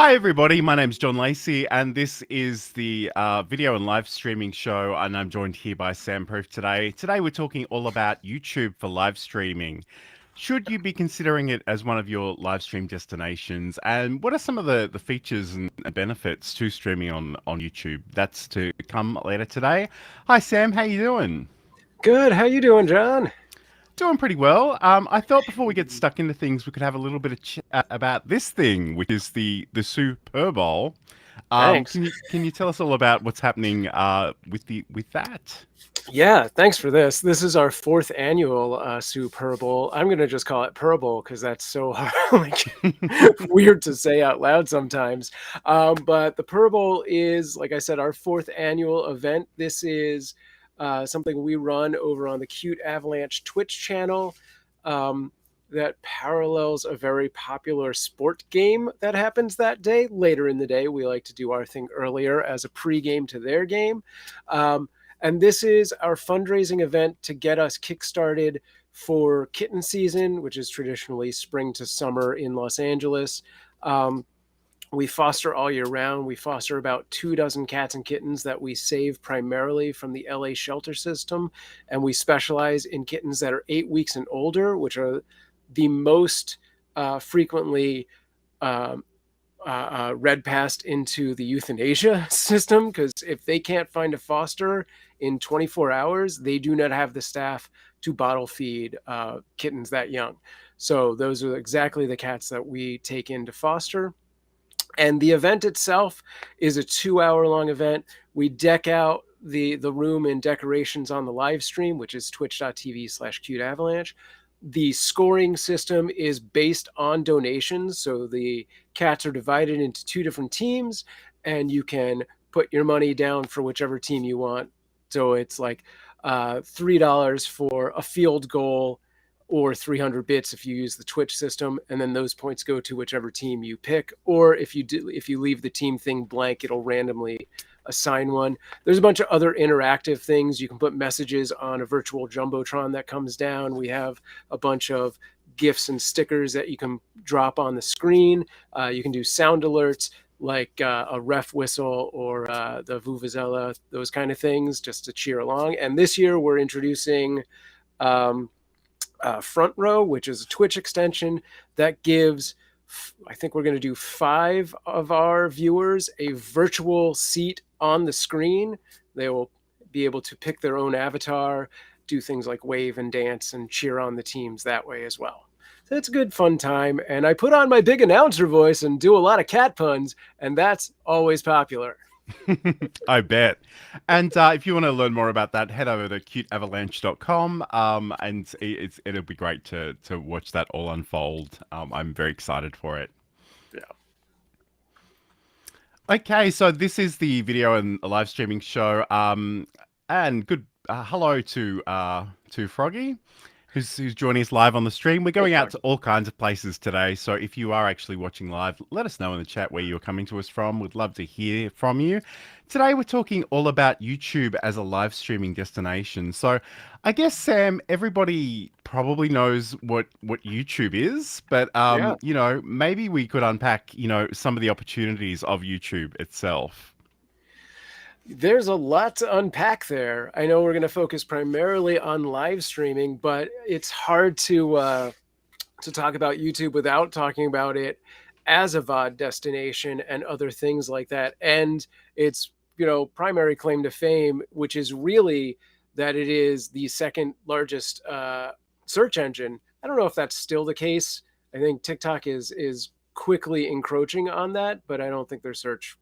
Hi, everybody. My name's John Lacey, and this is the video and live streaming show. And I'm joined here by Sam Proof today. Today, we're talking all about YouTube for live streaming. Should you be considering it as one of your live stream destinations? And what are some of the features and benefits to streaming on YouTube? That's to come later today. Hi, Sam. How you doing? Good. How you doing, John? Doing pretty well. I thought before we get stuck into things, we could have a little bit of chat about this thing, which is the Super Bowl. Thanks. Can you tell us all about what's happening with that? Yeah, thanks for this. This is our fourth annual Super Bowl. I'm gonna just call it Purr Bowl because that's so hard, weird to say out loud sometimes. But the Purr Bowl is, like I said, our fourth annual event. This is something we run over on the Cute Avalanche Twitch channel. That parallels a very popular sport game that happens that day. Later in the day, we like to do our thing earlier as a pregame to their game. And this is our fundraising event to get us kickstarted for kitten season, which is traditionally spring to summer in Los Angeles. We foster all year round. We foster about 24 cats and kittens that we save primarily from the LA shelter system. And we specialize in kittens that are 8 weeks and older, which are the most frequently red passed into the euthanasia system, because if they can't find a foster in 24 hours, they do not have the staff to bottle feed kittens that young. So those are exactly the cats that we take in to foster. And the event itself is a 2-hour long event. We deck out the room in decorations on the live stream, which is twitch.tv/cuteavalanche. The scoring system is based on donations. So the cats are divided into 2 different teams, and you can put your money down for whichever team you want. So it's like $3 for a field goal, or 300 bits if you use the Twitch system, and then those points go to whichever team you pick. Or if you leave the team thing blank, it'll randomly assign one. There's a bunch of other interactive things. You can put messages on a virtual jumbotron that comes down. We have a bunch of GIFs and stickers that you can drop on the screen. You can do sound alerts like a ref whistle or the vuvuzela, those kind of things, just to cheer along. And this year we're introducing Front Row, which is a Twitch extension that gives, I think we're going to do 5 of our viewers a virtual seat on the screen. They will be able to pick their own avatar, do things like wave and dance and cheer on the teams that way as well. So it's a good fun time. And I put on my big announcer voice and do a lot of cat puns, and that's always popular. I bet. And if you want to learn more about that, head over to cuteavalanche.com, and it'll be great to watch that all unfold. I'm very excited for it. Yeah. Okay, so this is the video and live streaming show. And good hello to Froggy, who's joining us live on the stream. We're going out to all kinds of places today, so if you are actually watching live, let us know in the chat where you're coming to us from. We'd love to hear from you. Today we're talking all about YouTube as a live streaming destination. So I guess, Sam, everybody probably knows what YouTube is, but Yeah. you know, maybe we could unpack, you know, some of the opportunities of YouTube itself. There's a lot to unpack there. I know we're going to focus primarily on live streaming, but it's hard to talk about YouTube without talking about it as a VOD destination and other things like that. And its, primary claim to fame, which is really that it is the second largest search engine. I don't know if that's still the case. I think TikTok is quickly encroaching on that, but I don't think their search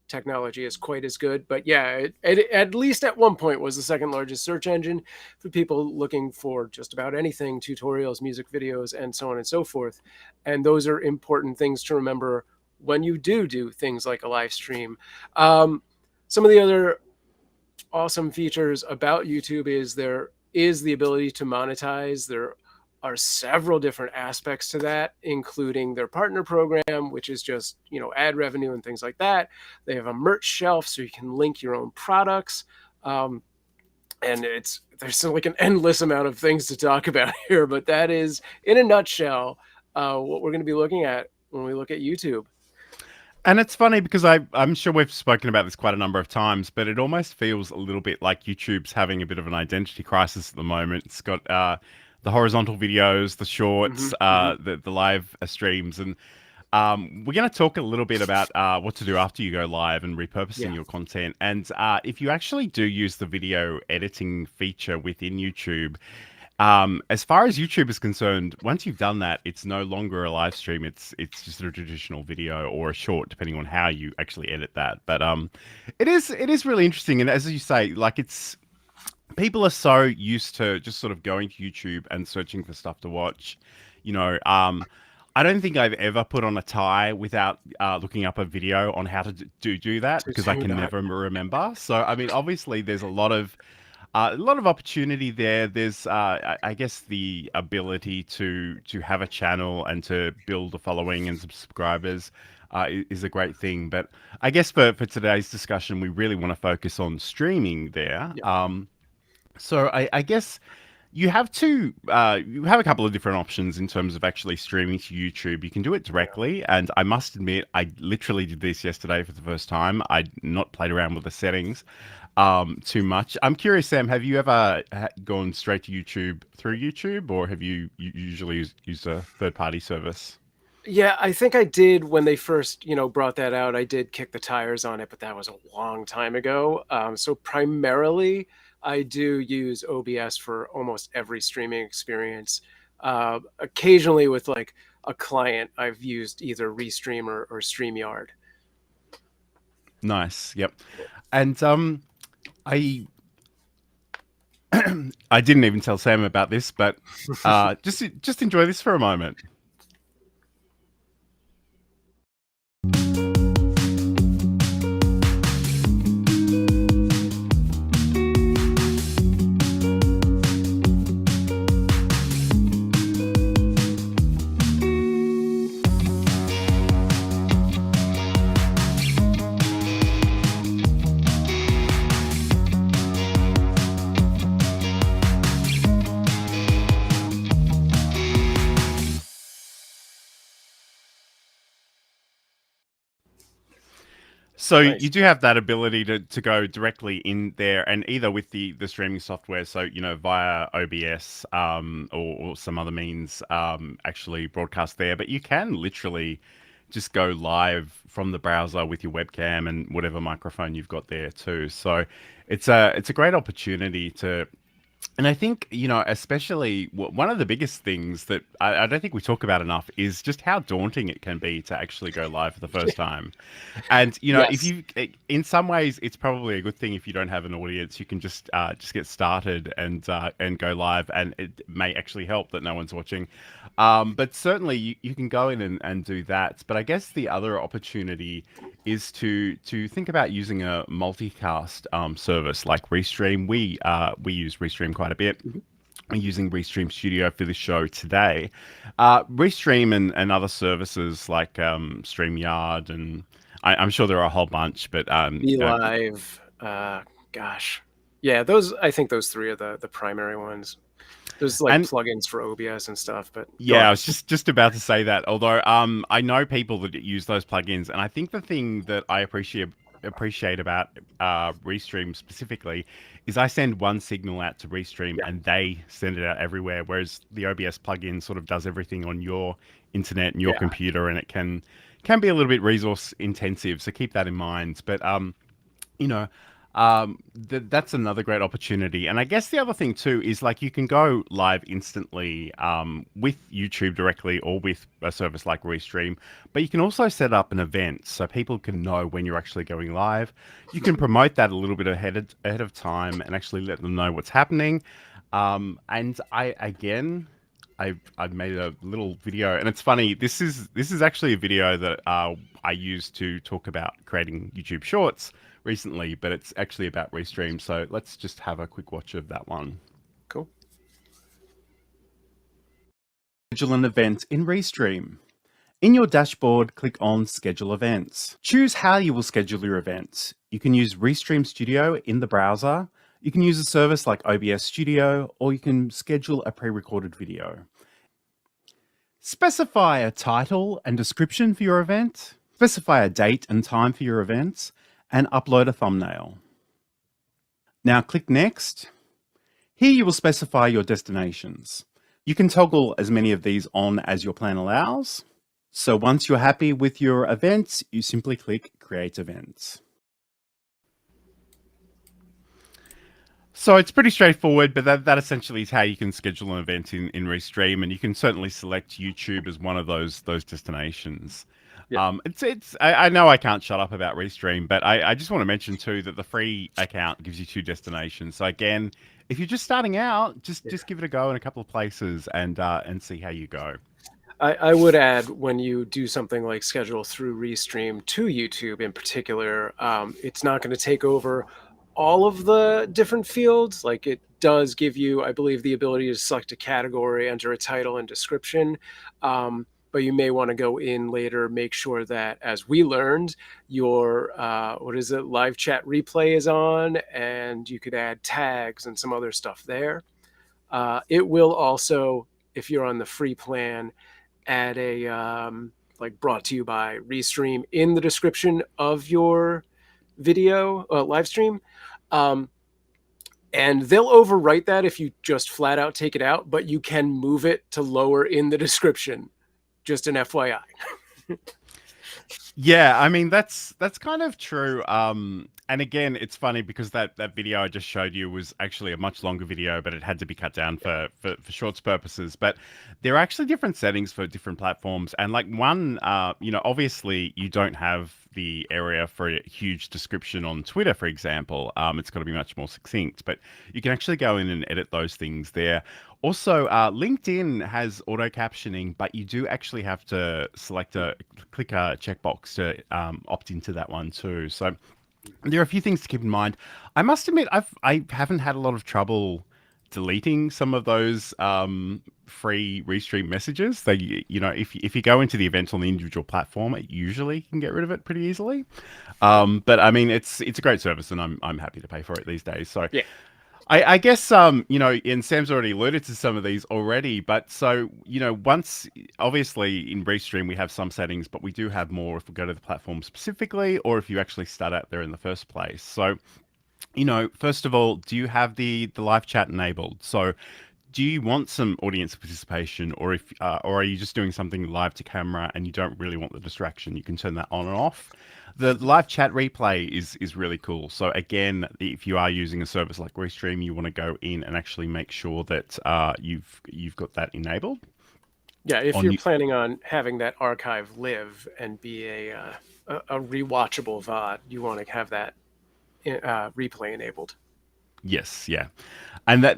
technology is quite as good. But yeah, it at least at one point was the second largest search engine for people looking for just about anything, tutorials, music videos, and so on and so forth. And those are important things to remember when you do things like a live stream. Some of the other awesome features about YouTube is there is the ability to monetize. There are several different aspects to that, including their partner program, which is just, ad revenue and things like that. They have a merch shelf, so you can link your own products. And there's like an endless amount of things to talk about here, but that is, in a nutshell, what we're going to be looking at when we look at YouTube. And it's funny because I'm sure we've spoken about this quite a number of times, but it almost feels a little bit like YouTube's having a bit of an identity crisis at the moment. It's got the horizontal videos, the Hmm. shorts, Hmm. the live streams, and we're going to talk a little bit about what to do after you go live and repurposing Yeah. your content. And if you actually do use the video editing feature within YouTube, as far as YouTube is concerned, once you've done that, it's no longer a live stream. It's just a traditional video or a short, depending on how you actually edit that. But it is really interesting. And as you say, like it's people are so used to just sort of going to YouTube and searching for stuff to watch. You know, I don't think I've ever put on a tie without looking up a video on how to do that To because I do can that. never remember. So I mean, obviously, there's a lot of opportunity there. There's, I guess, the ability to have a channel and to build a following and subscribers is a great thing. But I guess for today's discussion, we really want to focus on streaming there. Yeah. So I guess you have a couple of different options in terms of actually streaming to YouTube. You can do it Yeah. directly, and I must admit, I literally did this yesterday for the first time. I'd not played around with the settings too much. I'm curious, Sam, have you ever gone straight to YouTube through YouTube, or have you usually used a third-party service? Yeah, I think I did when they first, brought that out. I did kick the tires on it, but that was a long time ago. So primarily, I do use OBS for almost every streaming experience. Occasionally, with like a client, I've used either Restream or StreamYard. Nice. Yep. And I I didn't even tell Sam about this, but just enjoy this for a moment. So you Nice. do have that ability to go directly in there, and either with the streaming software, so via OBS or some other means, actually broadcast there. But you can literally just go live from the browser with your webcam and whatever microphone you've got there too. So it's a great opportunity to. And I think, especially one of the biggest things that I don't think we talk about enough is just how daunting it can be to actually go live for the first time. And if Yes. you, in some ways, it's probably a good thing if you don't have an audience. You can just get started and go live, and it may actually help that no one's watching. But certainly, you can go in and do that. But I guess the other opportunity is to think about using a multicast service like Restream. We use Restream quite a bit. Mhm. We're using Restream Studio for the show today. Restream and other services like StreamYard, and I'm sure there are a whole bunch, but Be Live. Gosh. Yeah, those. I think those three are the primary ones. There's like and plugins for OBS and stuff, but go yeah, on. I was just about to say that. Although I know people that use those plugins, and I think the thing that I appreciate about Restream specifically is I send one signal out to Restream Yeah. and they send it out everywhere, whereas the OBS plugin sort of does everything on your internet and your Yeah. computer, and it can be a little bit resource intensive. So keep that in mind. But you know, that's another great opportunity. And I guess the other thing too is like you can go live instantly with YouTube directly or with a service like Restream, but you can also set up an event so people can know when you're actually going live. You can promote that a little bit ahead of time and actually let them know what's happening. And I've made a little video, and it's funny. This is actually a video that I used to talk about creating YouTube Shorts recently, but it's actually about Restream. So let's just have a quick watch of that one. Cool. Schedule an event in Restream. In your dashboard, click on Schedule Events. Choose how you will schedule your events. You can use Restream Studio in the browser. You can use a service like OBS Studio, or you can schedule a pre-recorded video. Specify a title and description for your event. Specify a date and time for your events, and upload a thumbnail. Now click Next. Here you will specify your destinations. You can toggle as many of these on as your plan allows. So once you're happy with your events, you simply click Create Events. So it's pretty straightforward, but that essentially is how you can schedule an event in Restream, and you can certainly select YouTube as one of those destinations. Yeah. I know I can't shut up about Restream, but I just want to mention too that the free account gives you 2 destinations. So again, if you're just starting out, just give it a go in a couple of places and see how you go. I would add, when you do something like schedule through Restream to YouTube in particular, it's not going to take over all of the different fields. Like, it does give you, I believe, the ability to select a category, enter a title and description. But you may want to go in later, make sure that, as we learned, your live chat replay is on, and you could add tags and some other stuff there. It will also, if you're on the free plan, add a like brought to you by Restream in the description of your video live stream. And they'll overwrite that if you just flat out take it out, but you can move it to lower in the description. Just an FYI. Yeah, I mean that's kind of true. And again, it's funny because that video I just showed you was actually a much longer video, but it had to be cut down for shorts purposes. But there are actually different settings for different platforms, and like one, obviously you don't have the area for a huge description on Twitter, for example. It's got to be much more succinct, but you can actually go in and edit those things there. Also, LinkedIn has auto captioning, but you do actually have to click a checkbox to opt into that one too. So there are a few things to keep in mind. I must admit, I haven't had a lot of trouble deleting some of those free Restream messages. They, if you go into the event on the individual platform, it usually can get rid of it pretty easily. But I mean, it's a great service, and I'm happy to pay for it these days. So Yeah. I guess, and Sam's already alluded to some of these already, but so, once, obviously in Restream, we have some settings, but we do have more if we go to the platform specifically, or if you actually start out there in the first place. So, first of all, do you have the live chat enabled? So do you want some audience participation, or or are you just doing something live to camera and you don't really want the distraction? You can turn that on and off. The live chat replay is really cool. So again, if you are using a service like Restream, you want to go in and actually make sure that you've got that enabled. Yeah, if you're planning on having that archive live and be a rewatchable VOD, you want to have that replay enabled. Yes, yeah. And that,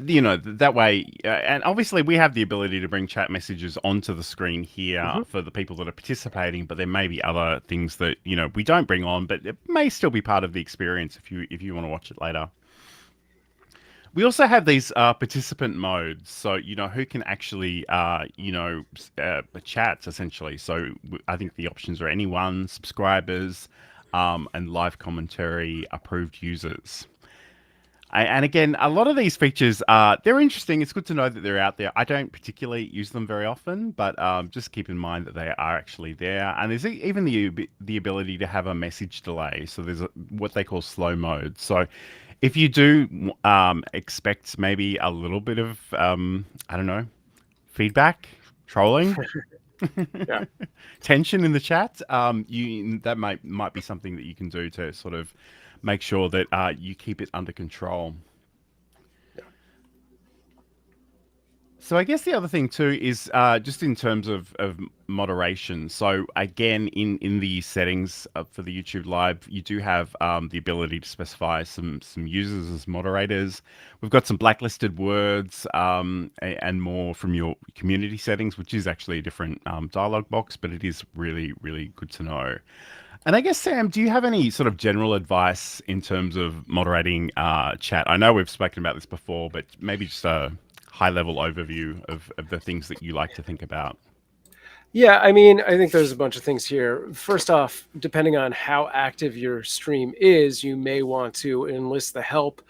that way, and obviously we have the ability to bring chat messages onto the screen here for the people that are participating, but there may be other things that, we don't bring on, but it may still be part of the experience if you want to watch it later. We also have these participant modes, so who can actually chat essentially. So I think the options are anyone, subscribers, and live commentary, approved users. And again, a lot of these features they're interesting. It's good to know that they're out there. I don't particularly use them very often, but just keep in mind that they are actually there. And there's even the ability to have a message delay. So there's what they call slow mode. So if you do expect maybe a little bit of, I don't know, feedback, trolling, tension in the chat, that might be something that you can do to sort of make sure that you keep it under control. So I guess the other thing too is just in terms of moderation. So again, in the settings for the YouTube Live, you do have the ability to specify some users as moderators. We've got some blacklisted words and more from your community settings, which is actually a different dialog box, but it is really, really good to know. And I guess, Sam, do you have any sort of general advice in terms of moderating chat? I know we've spoken about this before, but maybe just a high-level overview of the things that you like to think about. Yeah, I mean, I think there's a bunch of things here. First off, depending on how active your stream is, you may want to enlist the help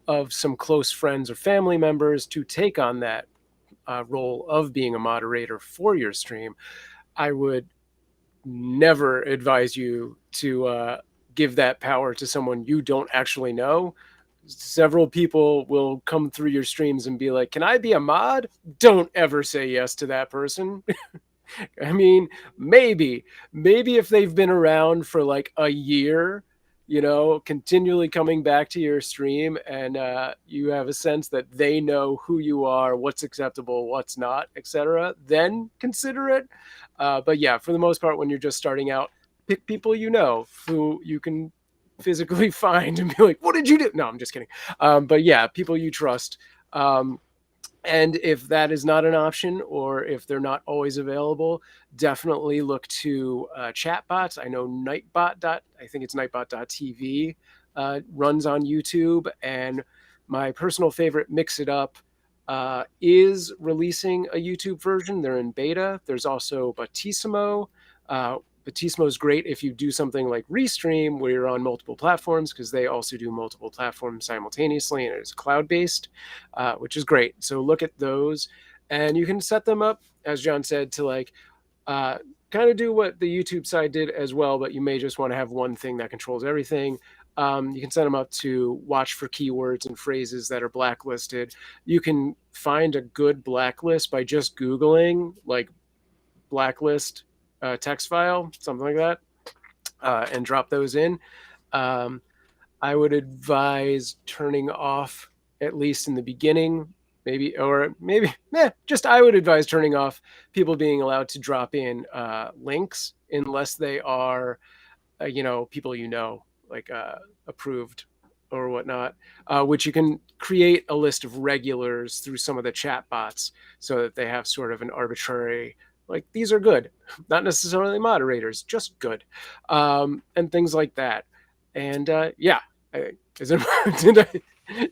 of some close friends or family members to take on that role of being a moderator for your stream. I would never advise you to give that power to someone you don't actually know. Several people will come through your streams and be like, "Can I be a mod?" Don't ever say yes to that person. I mean, maybe if they've been around for like a year, continually coming back to your stream, and you have a sense that they know who you are, what's acceptable, what's not, etc., then consider it. But yeah, for the most part, when you're just starting out, pick people who you can physically find and be like, "What did you do?" No, I'm just kidding. But yeah, people you trust. And if that is not an option, or if they're not always available, definitely look to chatbots. I know I think it's Nightbot.tv runs on YouTube, and my personal favorite, Mix It Up, is releasing a YouTube version. They're in beta. There's also Batissimo. Batissimo is great if you do something like Restream, where you're on multiple platforms, because they also do multiple platforms simultaneously, and it's cloud-based, which is great. So look at those, and you can set them up, as John said, to like kind of do what the YouTube side did as well, but you may just want to have one thing that controls everything. You can set them up to watch for keywords and phrases that are blacklisted. You can find a good blacklist by just Googling like blacklist text file, something like that, and drop those in. I would advise turning off, at least in the beginning, I would advise turning off people being allowed to drop in links, unless they are, people like approved or whatnot, which you can create a list of regulars through some of the chat bots, so that they have sort of an arbitrary, like, these are good, not necessarily moderators, just good, and things like that. And yeah, is it, did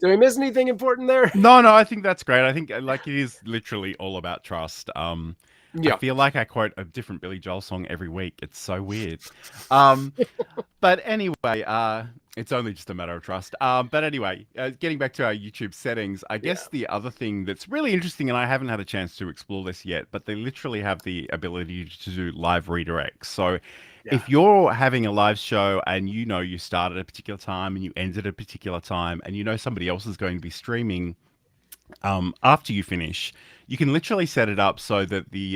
I miss anything important there? No, I think that's great. I think like it is literally all about trust. I Yeah. feel like I quote a different Billy Joel song every week. It's so weird. But anyway, it's only just a matter of trust. But anyway, getting back to our YouTube settings, I guess the other thing that's really interesting, and I haven't had a chance to explore this yet, but they literally have the ability to do live redirects. So if you're having a live show and you start at a particular time and you end at a particular time, and somebody else is going to be streaming after you finish, you can literally set it up so that the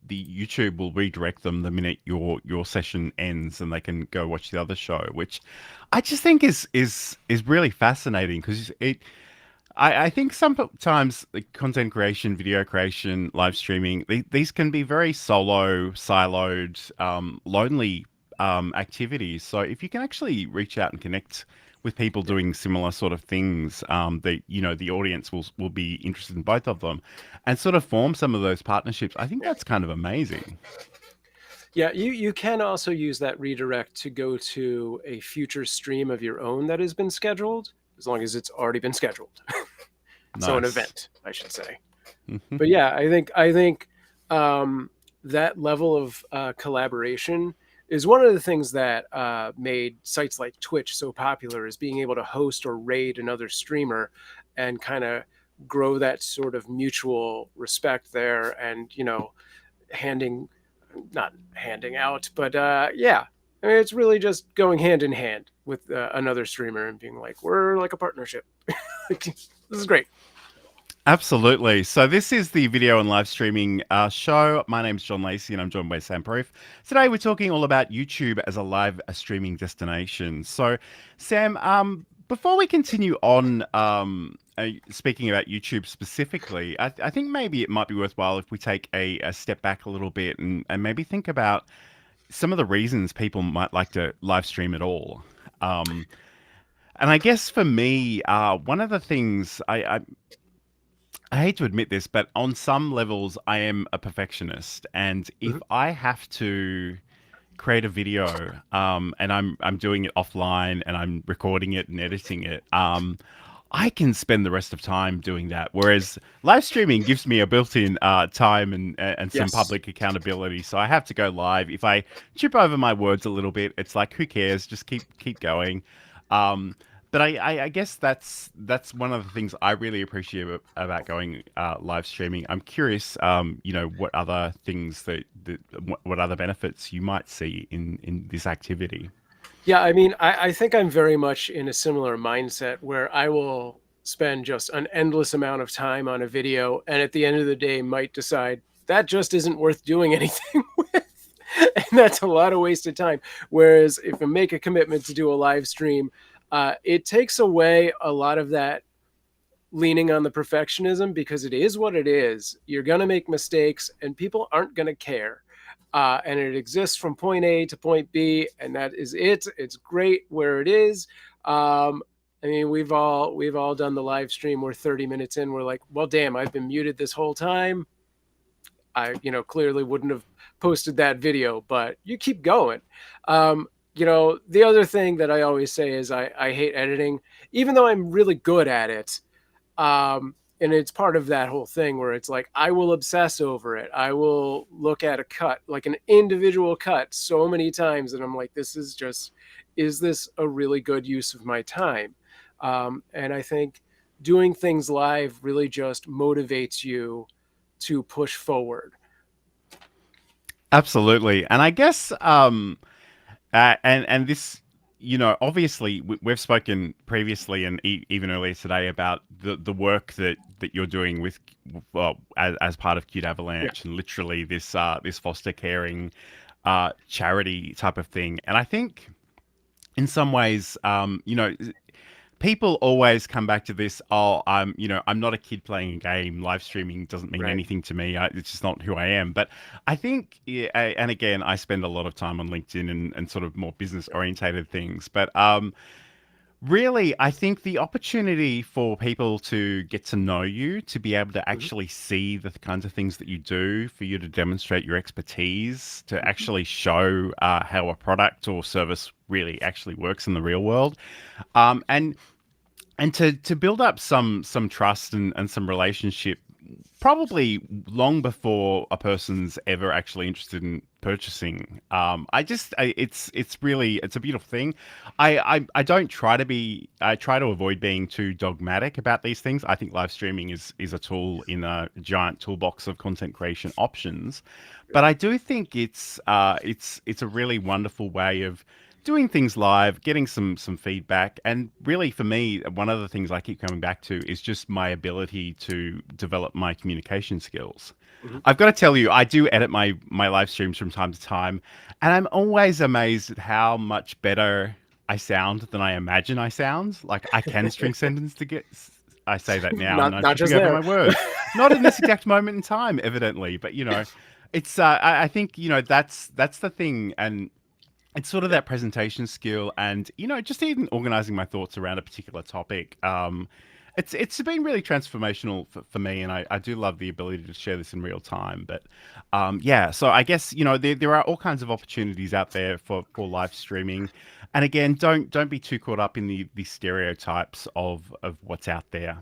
YouTube will redirect them the minute your session ends, and they can go watch the other show, which I just think is really fascinating, because I think sometimes content creation, video creation, live streaming, these can be very solo, siloed, lonely activities. So if you can actually reach out and connect with people doing similar sort of things, the audience will be interested in both of them, and sort of form some of those partnerships. I think that's kind of amazing. Yeah, you can also use that redirect to go to a future stream of your own that has been scheduled, as long as it's already been scheduled. So an Nice. event, I should say. But yeah, I think that level of collaboration is one of the things that made sites like Twitch so popular, is being able to host or raid another streamer and kind of grow that sort of mutual respect there, and not handing out, but yeah, I mean, it's really just going hand in hand with another streamer and being like, we're like a partnership. This is great. Absolutely. So this is the video and live streaming show. My name's John Lacey, and I'm joined by Sam Proof. Today we're talking all about YouTube as a live streaming destination. So, Sam, before we continue on speaking about YouTube specifically, I think maybe it might be worthwhile if we take a step back a little bit, and maybe think about some of the reasons people might like to live stream at all. And I guess for me, one of the things I hate to admit this, but on some levels, I am a perfectionist, and if I have to create a video, and I'm doing it offline, and I'm recording it and editing it, I can spend the rest of time doing that. Whereas live streaming gives me a built-in time and some public accountability. So I have to go live. If I trip over my words a little bit, it's like, who cares? Just keep going. But I guess that's one of the things I really appreciate about going live streaming. I'm curious, what other things what other benefits you might see in this activity. Yeah, I mean, I think I'm very much in a similar mindset where I will spend just an endless amount of time on a video and at the end of the day might decide that just isn't worth doing anything with. And that's a lot of wasted time. Whereas if I make a commitment to do a live stream, it takes away a lot of that leaning on the perfectionism because it is what it is. You're going to make mistakes and people aren't going to care. And it exists from point A to point B, and that is it. It's great where it is. I mean, we've all done the live stream. We're 30 minutes in. We're like, well, damn, I've been muted this whole time. I, clearly wouldn't have posted that video, but you keep going. The other thing that I always say is I hate editing, even though I'm really good at it. And it's part of that whole thing where it's like I will obsess over it. I will look at a cut, like an individual cut, so many times, and I'm like, is this a really good use of my time? And I think doing things live really just motivates you to push forward. Absolutely, and I guess and this, obviously we've spoken previously and even earlier today about the work that you're doing with, well, as part of Cute Yeah. Avalanche, and literally this foster caring charity type of thing. And I think in some ways, people always come back to this. Oh, I'm not a kid playing a game. Live streaming doesn't mean Right. anything to me. It's just not who I am. But I think, yeah, and again, I spend a lot of time on LinkedIn and sort of more business orientated things. But really, I think the opportunity for people to get to know you, to be able to Mhm. actually see the kinds of things that you do, for you to demonstrate your expertise, to Mhm. actually show how a product or service really actually works in the real world, and to build up some trust and some relationship, probably long before a person's ever actually interested in purchasing. It's really, it's a beautiful thing. I don't try to be, I try to avoid being too dogmatic about these things. I think live streaming is a tool in a giant toolbox of content creation options, but I do think it's a really wonderful way of doing things live, getting some feedback, and really for me, one of the things I keep coming back to is just my ability to develop my communication skills. Mhm. I've got to tell you, I do edit my live streams from time to time, and I'm always amazed at how much better I sound than I imagine I sound. Like I can string sentence to get. I say that now, and not I'm not tripping just over there. my words. Not in this exact moment in time, evidently, but it's. I think that's the thing, and it's sort of Yeah. that presentation skill, and just even organizing my thoughts around a particular topic. It's been really transformational for me, and I do love the ability to share this in real time. But yeah, so I guess there are all kinds of opportunities out there for live streaming, and again, don't be too caught up in the stereotypes of what's out there.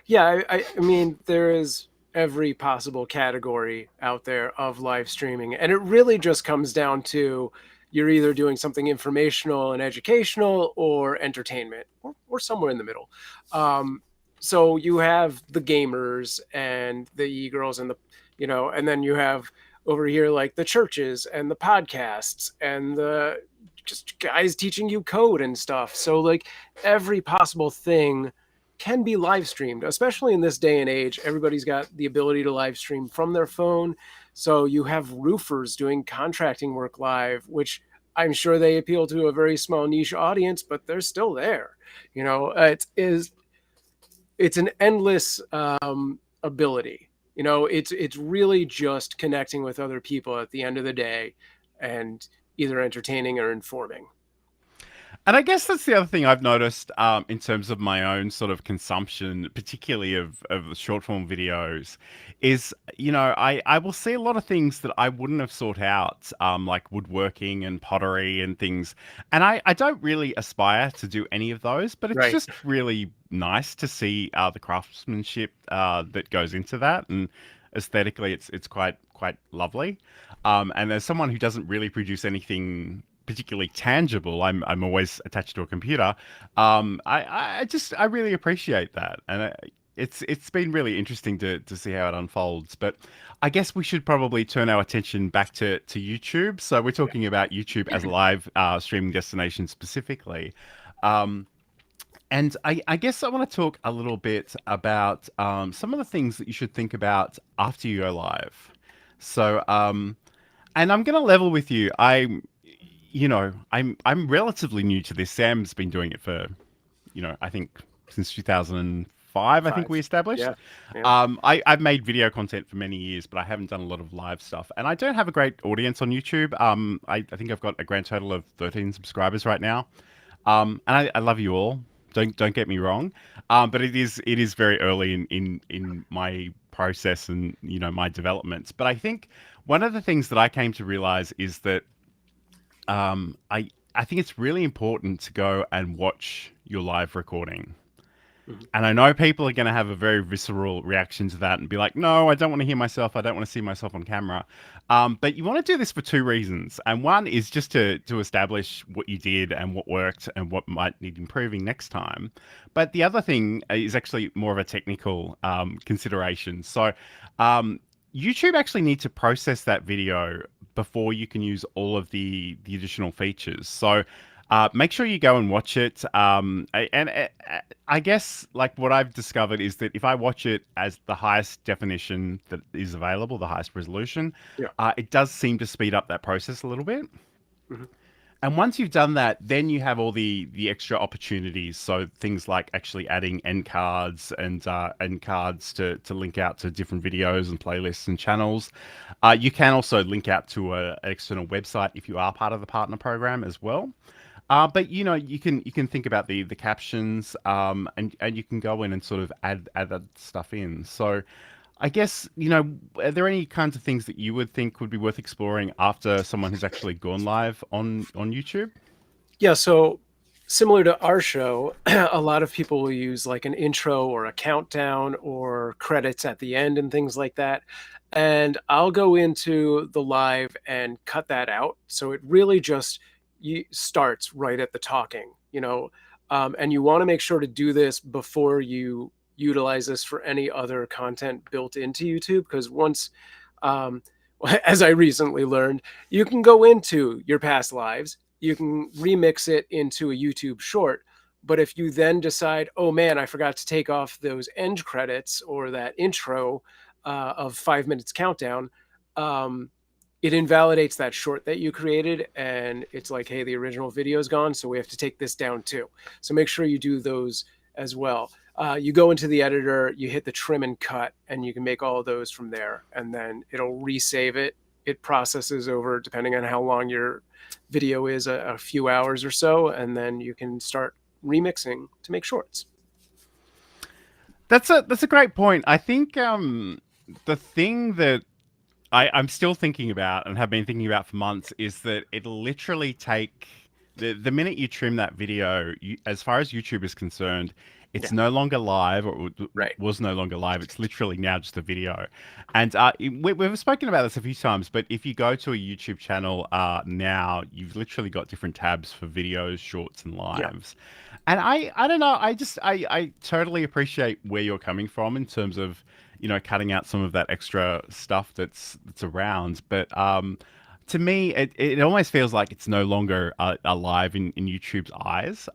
Yeah, I mean, there is every possible category out there of live streaming, and it really just comes down to you're either doing something informational and educational or entertainment, or somewhere in the middle. Um, so you have the gamers and the e-girls and and then you have over here like the churches and the podcasts and the just guys teaching you code and stuff. So like every possible thing can be live streamed, especially in this day and age. Everybody's got the ability to live stream from their phone. So you have roofers doing contracting work live, which I'm sure they appeal to a very small niche audience, but they're still there. It's an endless ability. It's really just connecting with other people at the end of the day, and either entertaining or informing. And I guess that's the other thing I've noticed in terms of my own sort of consumption, particularly of short form videos, is, I will see a lot of things that I wouldn't have sought out, like woodworking and pottery and things. And I don't really aspire to do any of those, but it's Right. just really nice to see the craftsmanship that goes into that. And aesthetically, it's quite lovely. And as someone who doesn't really produce anything particularly tangible. I'm always attached to a computer. I really appreciate that, and it's been really interesting to see how it unfolds. But I guess we should probably turn our attention back to YouTube. So we're talking about YouTube as a live streaming destination specifically. Um, and I guess I want to talk a little bit about some of the things that you should think about after you go live. So, and I'm going to level with you. I'm relatively new to this. Sam's been doing it for, I think since 2005. I think we 5. established. Yeah. Yeah. I've made video content for many years, but I haven't done a lot of live stuff, and I don't have a great audience on YouTube. I think I've got a grand total of 13 subscribers right now. And I love you all. Don't get me wrong, but it is very early in my process and my developments. But I think one of the things that I came to realize is that I think it's really important to go and watch your live recording. Mhm. And I know people are going to have a very visceral reaction to that and be like, no, I don't want to hear myself. I don't want to see myself on camera. But you want to do this for two reasons. And one is just to establish what you did and what worked and what might need improving next time. But the other thing is actually more of a technical consideration. So YouTube actually needs to process that video before you can use all of the additional features. So make sure you go and watch it. I guess like what I've discovered is that if I watch it as the highest definition that is available, the highest resolution, Yeah. it does seem to speed up that process a little bit. Mhm. And once you've done that, then you have all the extra opportunities. So things like actually adding end cards and end cards to link out to different videos and playlists and channels. You can also link out to an external website if you are part of the partner program as well. But you can think about the captions, and you can go in and sort of add that stuff in. So I guess, are there any kinds of things that you would think would be worth exploring after someone has actually gone live on YouTube? Yeah. So similar to our show, a lot of people will use like an intro or a countdown or credits at the end and things like that. And I'll go into the live and cut that out. So it really just starts right at the talking, and you want to make sure to do this before you utilize this for any other content built into YouTube. Because once, um, as I recently learned, you can go into your past lives, you can remix it into a YouTube short. But if you then decide, oh man, I forgot to take off those end credits or that intro of 5 minutes countdown, um, it invalidates that short that you created. And it's like, hey, the original video is gone. So we have to take this down too. So make sure you do those as well. You go into the editor, you hit the trim and cut, and you can make all of those from there. And then it'll resave it. It processes over, depending on how long your video is, a few hours or so. And then you can start remixing to make shorts. That's a great point. I think the thing that I'm still thinking about and have been thinking about for months is that it'll literally take the minute you trim that video, as far as YouTube is concerned, it's Yeah. no longer live, or Right. was no longer live. It's literally now just a video. And we've spoken about this a few times, but if you go to a YouTube channel now, you've literally got different tabs for videos, shorts, and Yeah. lives. And I don't know. I totally appreciate where you're coming from in terms of cutting out some of that extra stuff that's around. But to me, it almost feels like it's no longer alive in YouTube's eyes.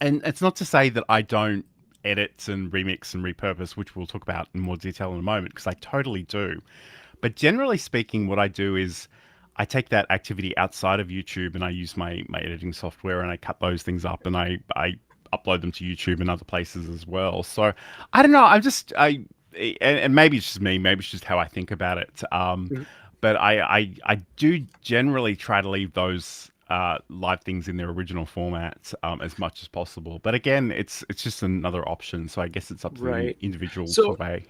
And it's not to say that I don't edit and remix and repurpose, which we'll talk about in more detail in a moment, because I totally do. But generally speaking, what I do is I take that activity outside of YouTube and I use my editing software and I cut those things up and I upload them to YouTube and other places as well. So I don't know. And maybe it's just me. Maybe it's just how I think about it. Mhm. But I do generally try to leave those live things in their original format as much as possible. But again, it's just another option. So I guess it's up to the Right. individual to So obey.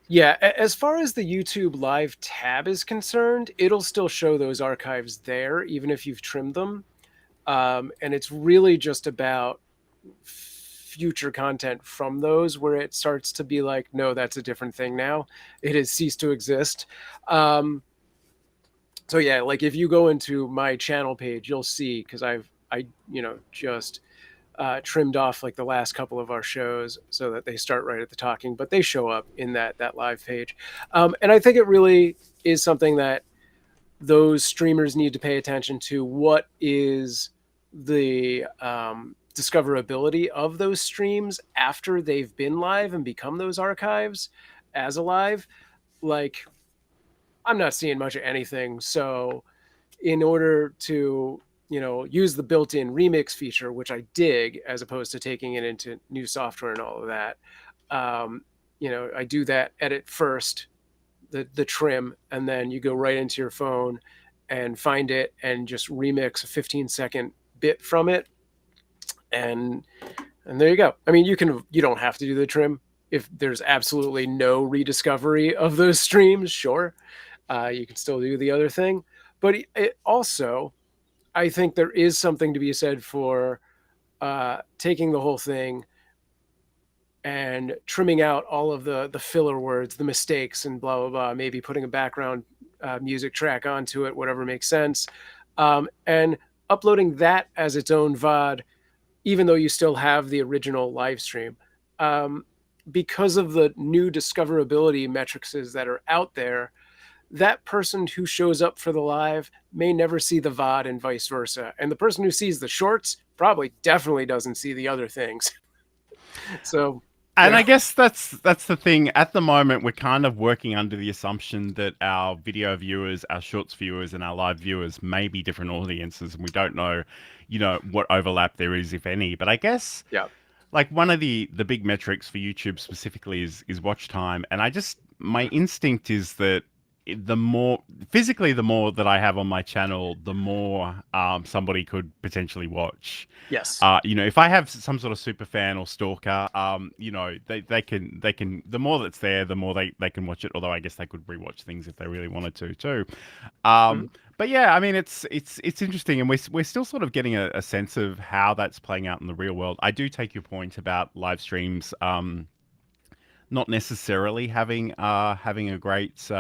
yeah, as far as the YouTube Live tab is concerned, it'll still show those archives there, even if you've trimmed them. And it's really just about future content from those where it starts to be like, no, that's a different thing now. It has ceased to exist. Um, So yeah, like if you go into my channel page, you'll see, because I just trimmed off like the last couple of our shows so that they start right at the talking, but they show up in that live page. And I think it really is something that those streamers need to pay attention to. What is the discoverability of those streams after they've been live and become those archives as a live? Like, I'm not seeing much of anything. So in order to use the built-in remix feature, which I dig, as opposed to taking it into new software and all of that, I do that edit first, the trim, and then you go right into your phone and find it and just remix a 15-second bit from it, and there you go. I mean, you don't have to do the trim if there's absolutely no rediscovery of those streams. Sure, you can still do the other thing, but it also, I think there is something to be said for taking the whole thing and trimming out all of the filler words, the mistakes, and blah blah blah. Maybe putting a background music track onto it, whatever makes sense, and uploading that as its own VOD, even though you still have the original live stream. Because of the new discoverability metrics that are out there, that person who shows up for the live may never see the VOD and vice versa. And the person who sees the shorts probably definitely doesn't see the other things. So, And I guess that's the thing. At the moment, we're kind of working under the assumption that our video viewers, our shorts viewers, and our live viewers may be different audiences, and we don't know, what overlap there is, if any. But I guess, yeah, like one of the big metrics for YouTube specifically is watch time, and my instinct is that the more that I have on my channel, the more somebody could potentially watch. yes, If I have some sort of super fan or stalker, they can the more that's there, the more they can watch it. Although I guess they could rewatch things if they really wanted to too. mm-hmm. But yeah, I mean it's interesting, and we're still sort of getting a sense of how that's playing out in the real world. I do take your point about live streams not necessarily having a great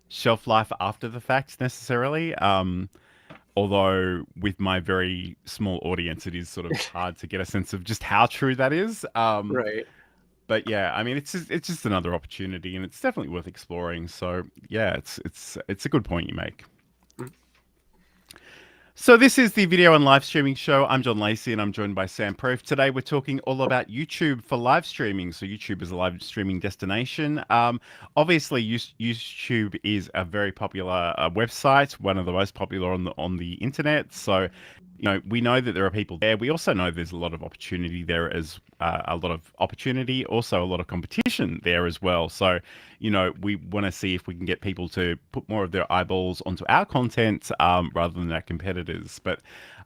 shelf life after the fact necessarily. Although with my very small audience, it is sort of hard to get a sense of just how true that is. Right. But yeah, I mean, it's just another opportunity, and it's definitely worth exploring. So yeah, it's a good point you make. So this is the video and live streaming show. I'm John Lacey, and I'm joined by Sam Proof. Today we're talking all about YouTube for live streaming. So YouTube is a live streaming destination. Obviously, YouTube is a very popular website, one of the most popular on the internet. So, we know that there are people there. We also know there's a lot of opportunity there, as a lot of opportunity, also a lot of competition there as well. So, we want to see if we can get people to put more of their eyeballs onto our content rather than our competitors. But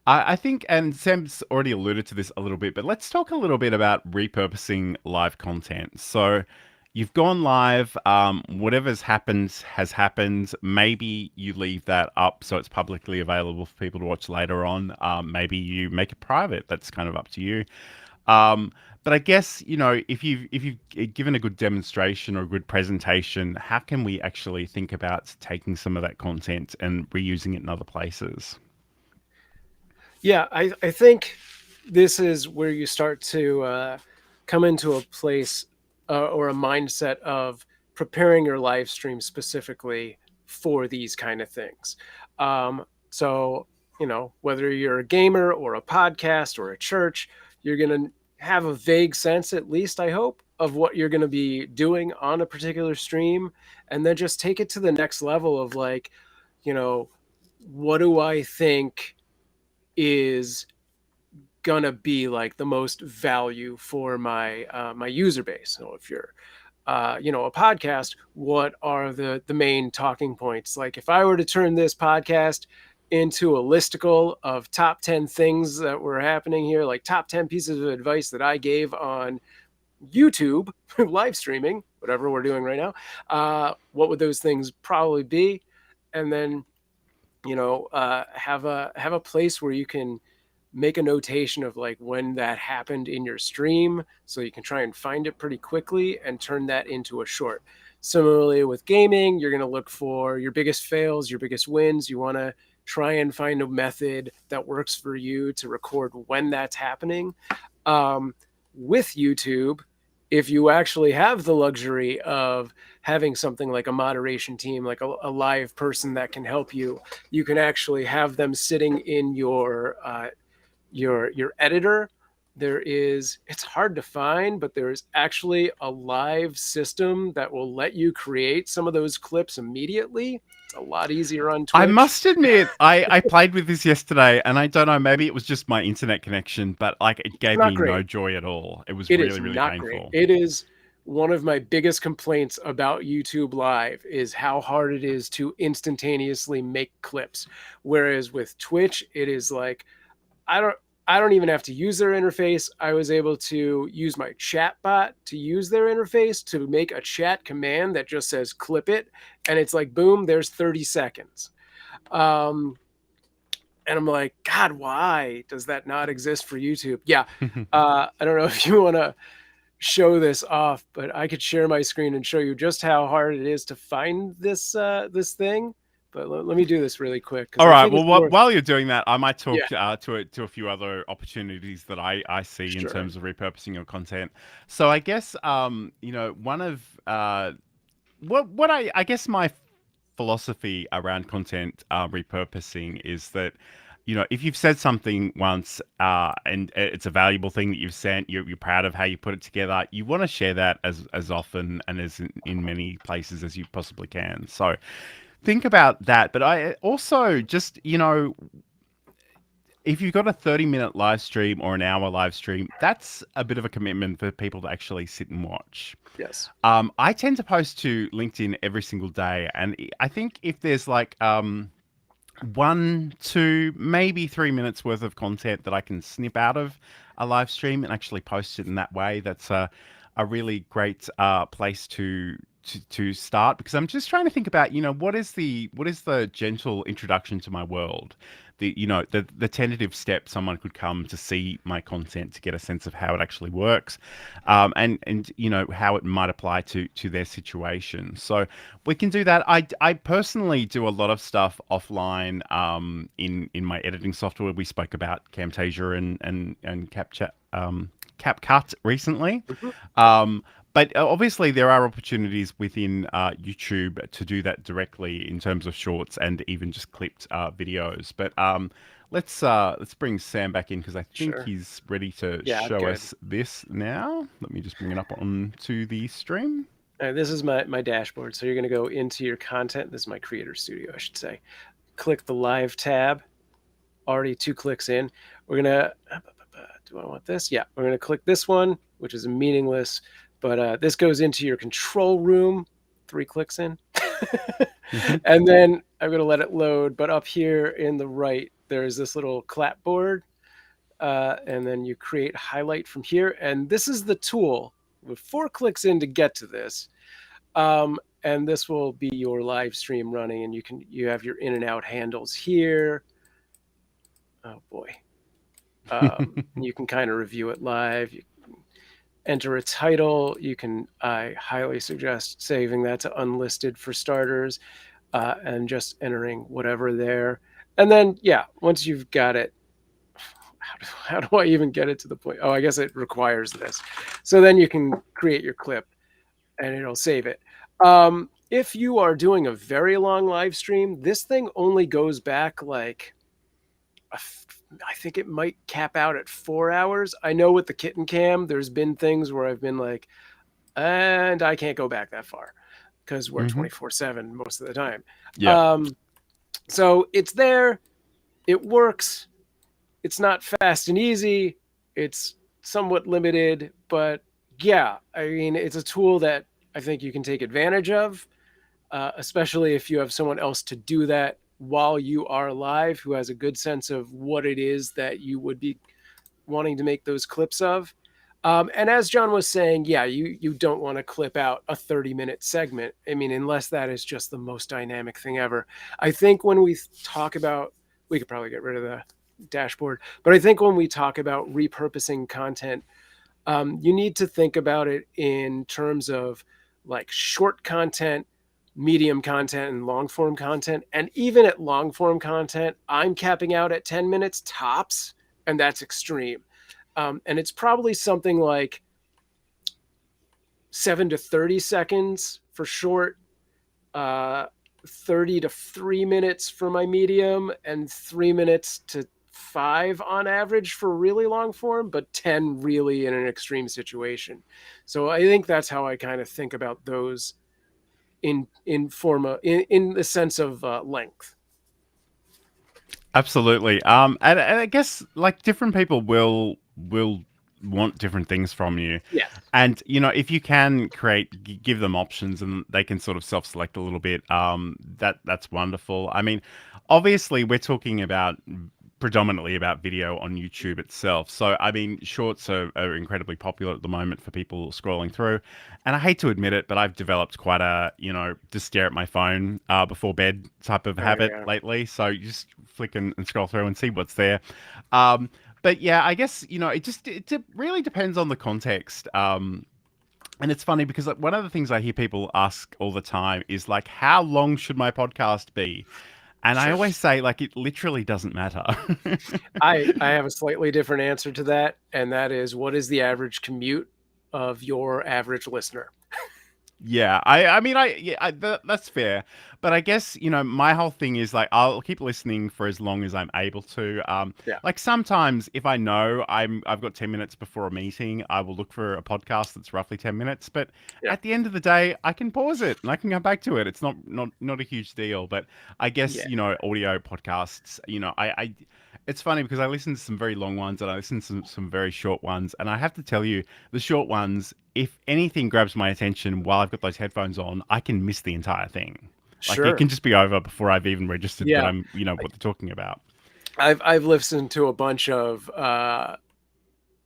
I think, and Sam's already alluded to this a little bit, but let's talk a little bit about repurposing live content. So you've gone live, whatever's happened has happened. Maybe you leave that up so it's publicly available for people to watch later on. Maybe you make it private. That's kind of up to you. But I guess, if you've given a good demonstration or a good presentation, how can we actually think about taking some of that content and reusing it in other places? Yeah, I think this is where you start to come into a place or a mindset of preparing your live stream specifically for these kind of things. So, whether you're a gamer or a podcast or a church, you're going to have a vague sense, at least I hope, of what you're going to be doing on a particular stream, and then just take it to the next level of like, what do I think is gonna be like the most value for my my user base. So if you're a podcast, what are the main talking points? Like if I were to turn this podcast into a listicle of top 10 things that were happening here, like top 10 pieces of advice that I gave on YouTube live streaming, whatever we're doing right now, what would those things probably be? And then have a place where you can make a notation of like when that happened in your stream, so you can try and find it pretty quickly and turn that into a short. Similarly with gaming, you're going to look for your biggest fails, your biggest wins. You want to try and find a method that works for you to record when that's happening. With YouTube, if you actually have the luxury of having something like a moderation team, like a live person that can help you, you can actually have them sitting in your editor. It's hard to find, but there is actually a live system that will let you create some of those clips immediately. It's a lot easier on Twitch. I must admit, I played with this yesterday, and I don't know, maybe it was just my internet connection, but like it gave me no joy at all. It was really, really painful. It is one of my biggest complaints about YouTube Live is how hard it is to instantaneously make clips. Whereas with Twitch, it is like, I don't even have to use their interface. I was able to use my chat bot to use their interface to make a chat command that just says clip it. And it's like, boom, there's 30 seconds. And I'm like, God, why does that not exist for YouTube? Yeah. I don't know if you want to show this off, but I could share my screen and show you just how hard it is to find this this thing. But let me do this really quick. All right. Well, while you're doing that, I might talk to a few other opportunities that I see in terms of repurposing your content. So I guess you know, one of what I guess my philosophy around content repurposing is that, you know, if you've said something once and it's a valuable thing that you've sent, you're proud of how you put it together, you want to share that as often and as in many places as you possibly can. So think about that. But I also just, you know, if you've got a 30-minute live stream or an hour live stream, that's a bit of a commitment for people to actually sit and watch. Yes. I tend to post to LinkedIn every single day. And I think if there's like 1, 2, maybe 3 minutes worth of content that I can snip out of a live stream and actually post it in that way, that's a really great place to start, because I'm just trying to think about, you know, what is the gentle introduction to my world, the, you know, the tentative step someone could come to see my content to get a sense of how it actually works, and you know, how it might apply to their situation. So we can do that. I personally do a lot of stuff offline in my editing software. We spoke about Camtasia and CapCut recently. But obviously, there are opportunities within YouTube to do that directly in terms of shorts and even just clipped videos. But let's bring Sam back in, because I think he's ready to show us this now. Let me just bring it up onto the stream. This is my dashboard. So you're going to go into your content. This is my Creator Studio, I should say. Click the Live tab. Already 2 clicks in. We're going to... do I want this? Yeah, we're going to click this one, which is meaningless. But this goes into your control room, 3 clicks in. And then I'm going to let it load. But up here in the right, there's this little clapboard. And then you create highlight from here. And this is the tool with 4 clicks in to get to this. And this will be your live stream running. And you have your in and out handles here. Oh, boy. You can kind of review it live. You enter a title. I highly suggest saving that to unlisted for starters, and just entering whatever there. And then, yeah, once you've got it, how do I even get it to the point? Oh, I guess it requires this. So then you can create your clip and it'll save it. If you are doing a very long live stream, this thing only goes back like, I think it might cap out at 4 hours. I know with the kitten cam, there's been things where I've been like, and I can't go back that far because we're 24/7 most of the time. Yeah. So it's there. It works. It's not fast and easy. It's somewhat limited, but yeah, I mean, it's a tool that I think you can take advantage of, especially if you have someone else to do that while you are live, who has a good sense of what it is that you would be wanting to make those clips of. And as John was saying, yeah, you don't want to clip out a 30-minute segment. I mean, unless that is just the most dynamic thing ever. I think when we talk about, we could probably get rid of the dashboard, but I think when we talk about repurposing content, you need to think about it in terms of like short content, medium content, and long form content. And even at long form content, I'm capping out at 10 minutes tops, and that's extreme. And it's probably something like 7 to 30 seconds for short, 30 to 3 minutes for my medium, and 3 minutes to 5 on average for really long form, but 10 really in an extreme situation. So I think that's how I kind of think about those in the sense of length. Absolutely. And I guess like different people will want different things from you. Yes. And if you can give them options and they can sort of self-select a little bit, that's wonderful. I mean, obviously we're talking about predominantly about video on YouTube itself. So, I mean, shorts are incredibly popular at the moment for people scrolling through. And I hate to admit it, but I've developed quite a, just stare at my phone before bed type of habit lately. So you just flick and scroll through and see what's there. But yeah, I guess, it really depends on the context. And it's funny because like, one of the things I hear people ask all the time is like, how long should my podcast be? And I always say, like, it literally doesn't matter. I have a slightly different answer to that, and that is, what is the average commute of your average listener? Yeah, that's fair. But I guess, my whole thing is like, I'll keep listening for as long as I'm able to. Like sometimes if I know I've got 10 minutes before a meeting, I will look for a podcast that's roughly 10 minutes. But at the end of the day, I can pause it and I can come back to it. It's not a huge deal. But I guess, audio podcasts, it's funny because I listen to some very long ones and I listen to some very short ones. And I have to tell you, the short ones, if anything grabs my attention while I've got those headphones on, I can miss the entire thing. Like it can just be over before I've even registered that I'm, what they're talking about. I've listened to a bunch of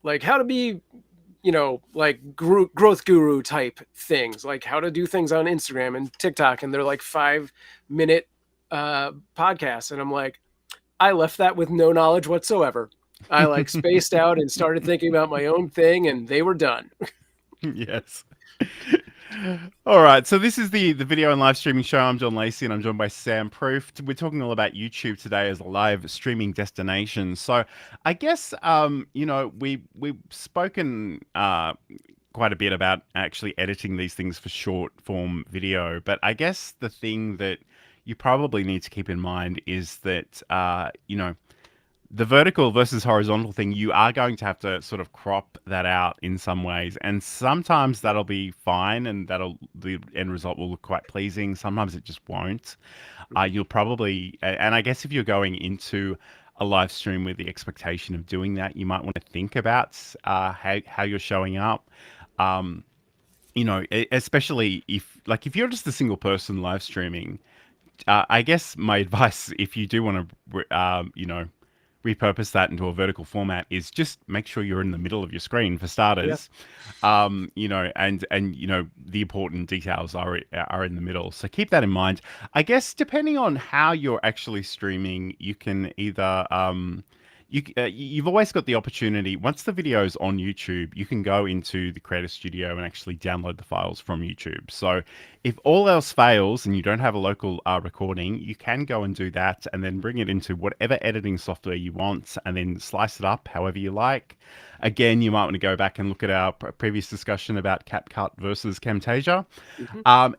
like how to be, like growth guru type things, like how to do things on Instagram and TikTok, and they're like 5-minute podcasts, and I'm like, I left that with no knowledge whatsoever. I like spaced out and started thinking about my own thing, and they were done. Yes. All right, so this is the video and live streaming show. I'm John Lacey, and I'm joined by Sam Proof. We're talking all about YouTube today as a live streaming destination. So, I guess we've spoken quite a bit about actually editing these things for short form video, but I guess the thing that you probably need to keep in mind is that the vertical versus horizontal thing, you are going to have to sort of crop that out in some ways. And sometimes that'll be fine and the end result will look quite pleasing. Sometimes it just won't. You'll probably, and I guess if you're going into a live stream with the expectation of doing that, you might want to think about how you're showing up. Especially if you're just a single person live streaming, I guess my advice, if you do want to, repurpose that into a vertical format, is just make sure you're in the middle of your screen for starters. And the important details are in the middle. So keep that in mind. I guess depending on how you're actually streaming, you can either you've always got the opportunity, once the video is on YouTube, you can go into the Creator Studio and actually download the files from YouTube. So if all else fails and you don't have a local recording, you can go and do that and then bring it into whatever editing software you want and then slice it up however you like. Again, you might want to go back and look at our previous discussion about CapCut versus Camtasia.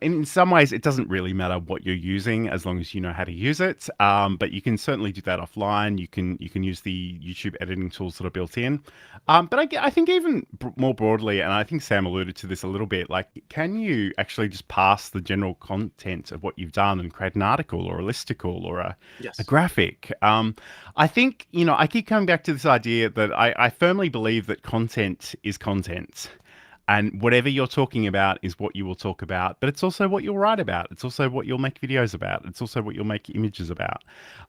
In some ways, it doesn't really matter what you're using as long as you know how to use it. But you can certainly do that offline. You can use the YouTube editing tools that are built in. But I think even more broadly, and I think Sam alluded to this a little bit, like, can you actually just pass the general content of what you've done and create an article or a listicle or a graphic? I think, I keep coming back to this idea that I firmly believe that content is content. And whatever you're talking about is what you will talk about, but it's also what you'll write about. It's also what you'll make videos about. It's also what you'll make images about.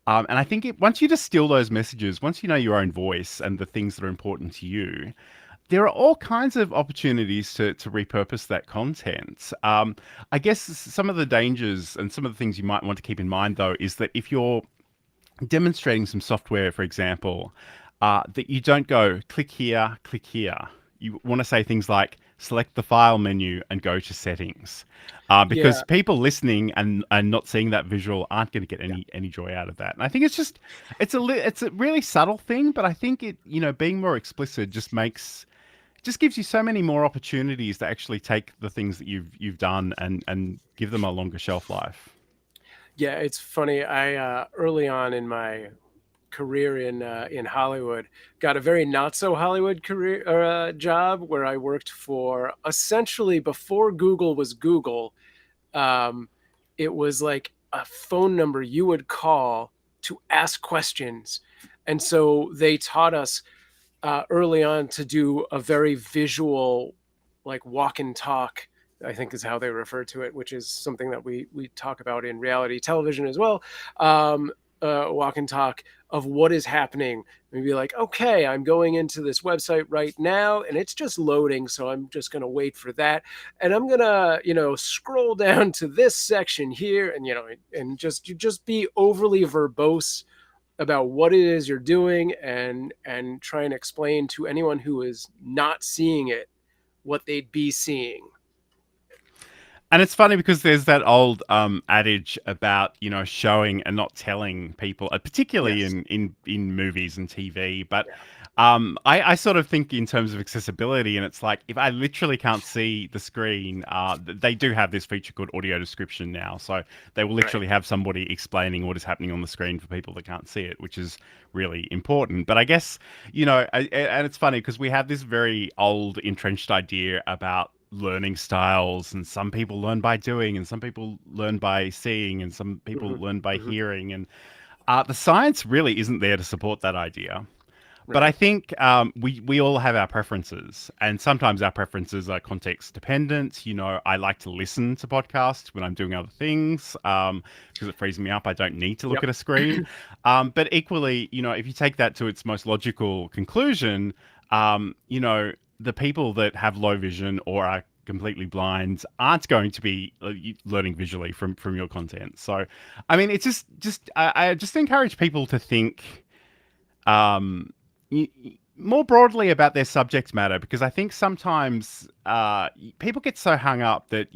And I think once you distill those messages, once you know your own voice and the things that are important to you, there are all kinds of opportunities to repurpose that content. I guess some of the dangers and some of the things you might want to keep in mind, though, is that if you're demonstrating some software, for example, that you don't go click here, click here. You want to say things like, select the file menu and go to settings. Because Yeah. people listening and not seeing that visual aren't going to get Yeah. any joy out of that. And I think it's a really subtle thing, but I think being more explicit just gives you so many more opportunities to actually take the things that you've done and give them a longer shelf life. Yeah, it's funny. I early on in my career in Hollywood, got a very not so Hollywood career job where I worked for, essentially, before Google was Google. Um, it was like a phone number you would call to ask questions, and so they taught us early on to do a very visual, like walk and talk, I think is how they refer to it, which is something that we talk about in reality television as well. Um, Walk and talk of what is happening. Maybe like, okay, I'm going into this website right now and it's just loading, so I'm just going to wait for that, and I'm going to, scroll down to this section here, and and just be overly verbose about what it is you're doing, and try and explain to anyone who is not seeing it what they'd be seeing. And it's funny because there's that old adage about showing and not telling people, particularly Yes. in movies and TV. But Yeah. I sort of think in terms of accessibility, and it's like if I literally can't see the screen, they do have this feature called audio description now, so they will Right. literally have somebody explaining what is happening on the screen for people that can't see it, which is really important. But I guess and it's funny because we have this very old entrenched idea about learning styles, and some people learn by doing and some people learn by seeing and some people Hmm. learn by Hmm. hearing, and the science really isn't there to support that idea. But I Right. think we all have our preferences, and sometimes our preferences are context dependent. I like to listen to podcasts when I'm doing other things because it frees me up. I don't need to look Yep. at a screen. But equally, if you take that to its most logical conclusion, the people that have low vision or are completely blind aren't going to be learning visually from your content. So, I mean, it's just I just encourage people to think um, more broadly about their subject matter, because I think sometimes people get so hung up that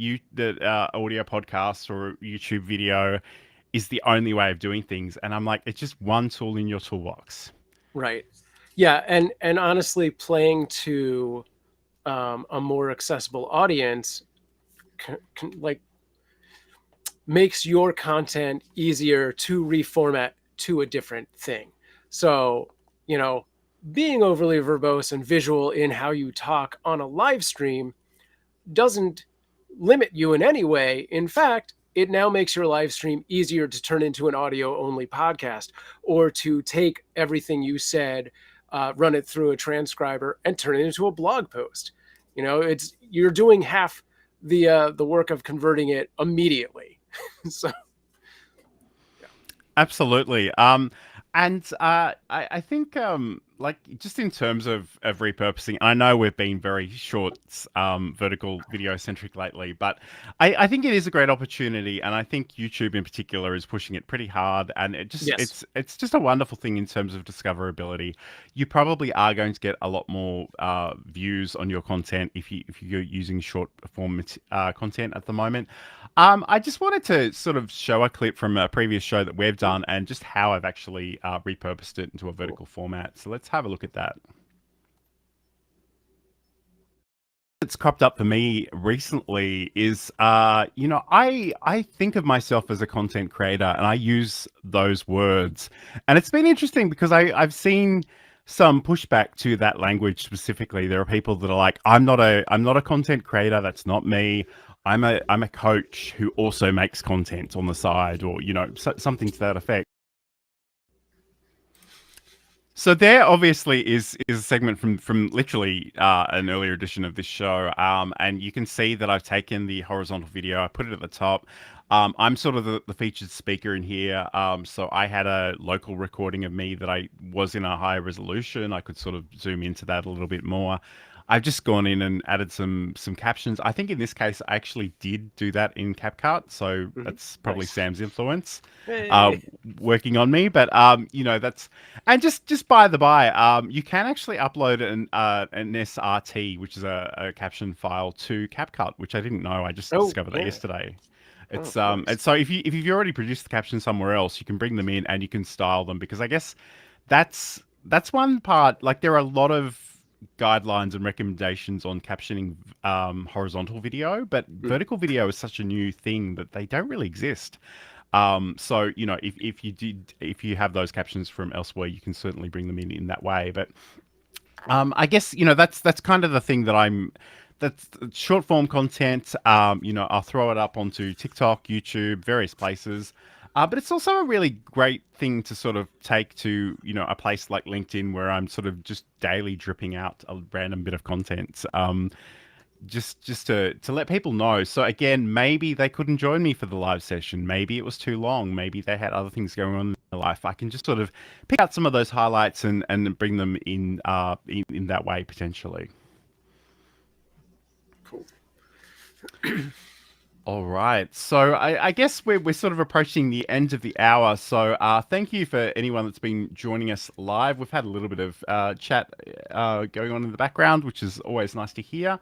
audio podcasts or YouTube video is the only way of doing things, and I'm like, it's just one tool in your toolbox. Right. Yeah, and honestly, playing to a more accessible audience, like, makes your content easier to reformat to a different thing. So, you know, being overly verbose and visual in how you talk on a live stream doesn't limit you in any way. In fact, it now makes your live stream easier to turn into an audio only podcast, or to take everything you said, run it through a transcriber, and turn it into a blog post. It's, you're doing half the work of converting it immediately. So yeah. Absolutely. And I think like just in terms of repurposing, I know we've been very short, vertical video centric lately, but I think it is a great opportunity, and I think YouTube in particular is pushing it pretty hard, and Yes. it's just a wonderful thing in terms of discoverability. You probably are going to get a lot more views on your content if you're using short form content at the moment. I just wanted to sort of show a clip from a previous show that we've done and just how I've actually repurposed it into a Cool. vertical format. So let's have a look at that. It's cropped up for me recently is I think of myself as a content creator, and I use those words, and it's been interesting because I've seen some pushback to that language specifically. There are people that are like, I'm not a content creator, that's not me. I'm a coach who also makes content on the side, or something to that effect. So there obviously is a segment from literally an earlier edition of this show, and you can see that I've taken the horizontal video, I put it at the top. I'm sort of the featured speaker in here. So I had a local recording of me that I was in a higher resolution. I could sort of zoom into that a little bit more. I've just gone in and added some captions. I think in this case, I actually did do that in CapCut, so Hmm. that's probably Nice. Sam's influence uh, Hey. working on me. But that's and just by the by, you can actually upload an SRT, which is a caption file, to CapCut, which I didn't know. I just Oh, discovered that yeah. yesterday. Oh, It's nice. and so if you've already produced the caption somewhere else, you can bring them in and you can style them, because I guess that's one part. Like, there are a lot of guidelines and recommendations on captioning horizontal video, but Mhm. vertical video is such a new thing that they don't really exist. So if you have those captions from elsewhere, you can certainly bring them in that way. But I guess that's kind of the thing that that's short form content. I'll throw it up onto TikTok, YouTube, various places. But it's also a really great thing to sort of take to a place like LinkedIn, where I'm sort of just daily dripping out a random bit of content. Just to let people know. So again, maybe they couldn't join me for the live session. Maybe it was too long. Maybe they had other things going on in their life. I can just sort of pick out some of those highlights and bring them in that way potentially. Cool. All right. So I guess we're sort of approaching the end of the hour. So thank you for anyone that's been joining us live. We've had a little bit of chat going on in the background, which is always nice to hear.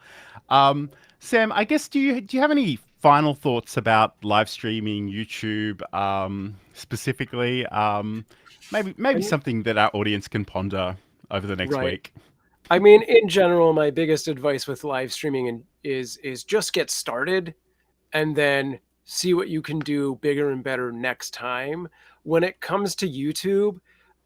Sam, I guess do you have any final thoughts about live streaming, YouTube specifically? Maybe I mean, something that our audience can ponder over the next right. week. I mean, in general, my biggest advice with live streaming is just get started and then see what you can do bigger and better next time. When it comes to YouTube,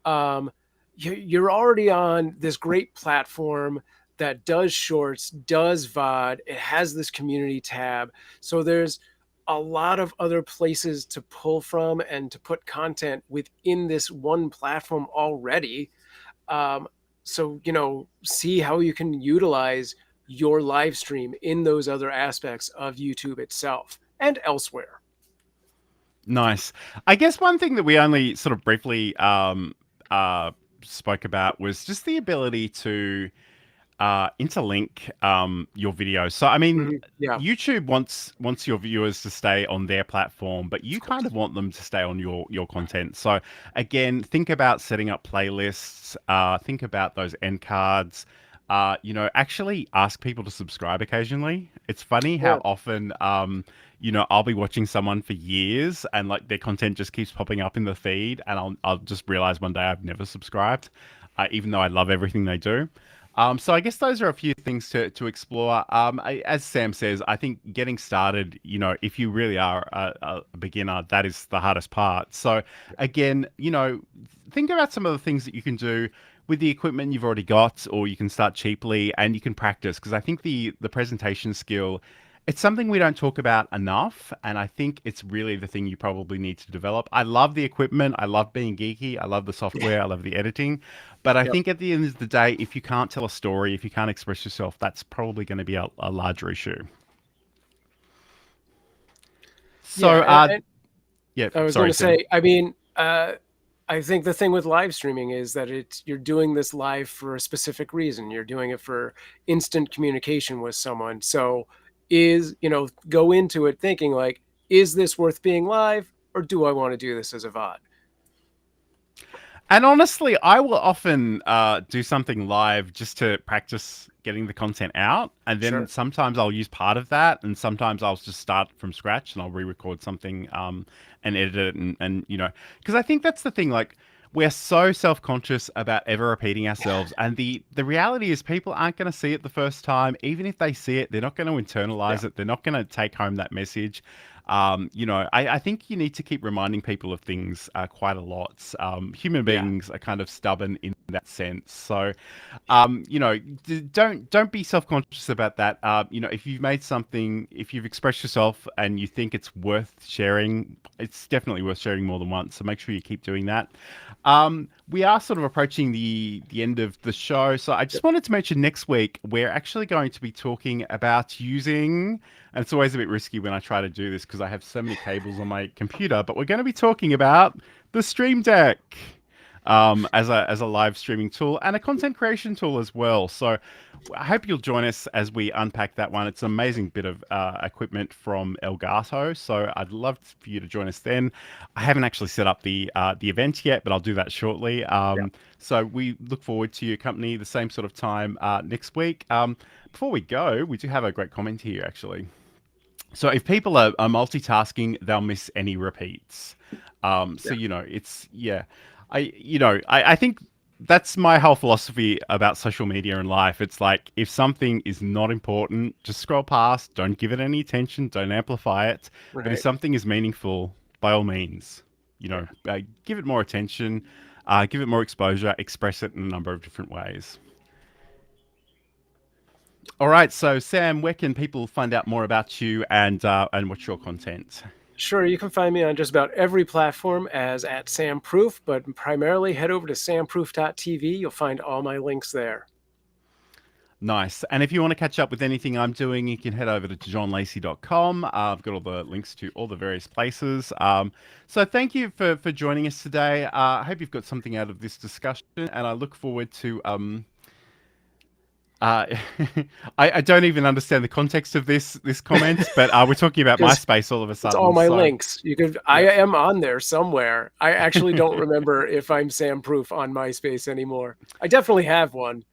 um, you're already on this great platform that does shorts, does VOD. It has this community tab. So there's a lot of other places to pull from and to put content within this one platform already. Um, so, see how you can utilize your live stream in those other aspects of YouTube itself and elsewhere. Nice. I guess one thing that we only sort of briefly uh, spoke about was just the ability to interlink your videos. So, I mean, Mhm. Yeah, of YouTube wants your viewers to stay on their platform, but you kind course. of want them to stay on your content. So, again, think about setting up playlists. Think about those end cards. Actually ask people to subscribe occasionally. It's funny Yeah. how often, I'll be watching someone for years and like their content just keeps popping up in the feed, and I'll just realize one day I've never subscribed, even though I love everything they do. So I guess those are a few things to explore. As Sam says, I think getting started, if you really are a beginner, that is the hardest part. So again, think about some of the things that you can do with the equipment you've already got, or you can start cheaply and you can practice, because I think the presentation skill, it's something we don't talk about enough, and I think it's really the thing you probably need to develop. I love the equipment, I love being geeky, I love the software, I love the editing, but I Yep. think at the end of the day, if you can't tell a story, if you can't express yourself, that's probably going to be a larger issue. Yeah. So, And yeah, I was going sorry, to Sam. say, I mean, I think the thing with live streaming is that you're doing this live for a specific reason. You're doing it for instant communication with someone. So go into it thinking like, is this worth being live or do I want to do this as a VOD? And honestly, I will often do something live just to practice getting the content out. And then Sure. sometimes I'll use part of that. And sometimes I'll just start from scratch and I'll re record something and edit it. Because I think that's the thing. Like, we're so self conscious about ever repeating ourselves. And the reality is, people aren't going to see it the first time. Even if they see it, they're not going to Yeah. internalize it. They're not going to take home that message. I think you need to keep reminding people of things quite a lot. Human Yeah. beings are kind of stubborn in that sense. So, don't be self conscious about that. If you've made something, if you've expressed yourself and you think it's worth sharing, it's definitely worth sharing more than once. So make sure you keep doing that. We are sort of approaching the end of the show, so I just Yep. wanted to mention next week we're actually going to be talking about using And it's always a bit risky when I try to do this because I have so many cables on my computer. But we're going to be talking about the Stream Deck as a live streaming tool and a content creation tool as well. So I hope you'll join us as we unpack that one. It's an amazing bit of equipment from Elgato. So I'd love for you to join us then. I haven't actually set up the event yet, but I'll do that shortly. So we look forward to your company the same sort of time next week. Before we go, we do have a great comment here actually. So if people are multitasking, they'll miss any repeats. So it's I think that's my whole philosophy about social media and life. It's like if something is not important, just scroll past. Don't give it any attention. Don't amplify it. Right. But if something is meaningful, by all means, give it more attention, give it more exposure, express it in a number of different ways. All right, so Sam, where can people find out more about you and what's your content? Sure, you can find me on just about every platform as at SamProof, but primarily head over to samproof.tv. You'll find all my links there. Nice. And if you want to catch up with anything I'm doing, you can head over to johnlacey.com. I've got all the links to all the various places. So thank you for joining us today. I hope you've got something out of this discussion, and I look forward to I don't even understand the context of this comment, but we're talking about MySpace all of a sudden. It's all my links. You could. Yeah. I am on there somewhere. I actually don't remember if I'm Sam Proof on MySpace anymore. I definitely have one.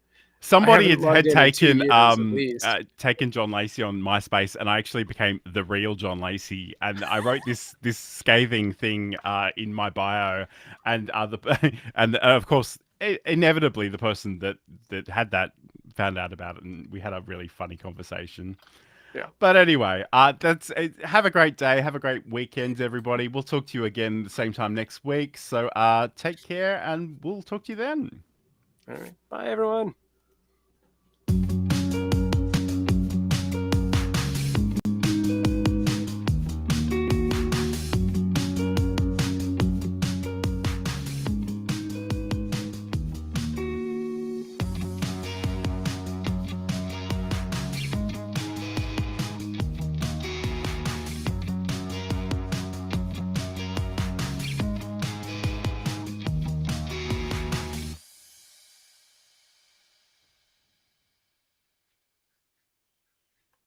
Somebody had taken John Lacey on MySpace, and I actually became the real John Lacey. And I wrote this scathing thing in my bio, and of course, inevitably, the person that had that found out about it, and we had a really funny conversation. Yeah. But anyway, have a great day. Have a great weekend, everybody. We'll talk to you again the same time next week. So take care, and we'll talk to you then. All right. Bye, everyone.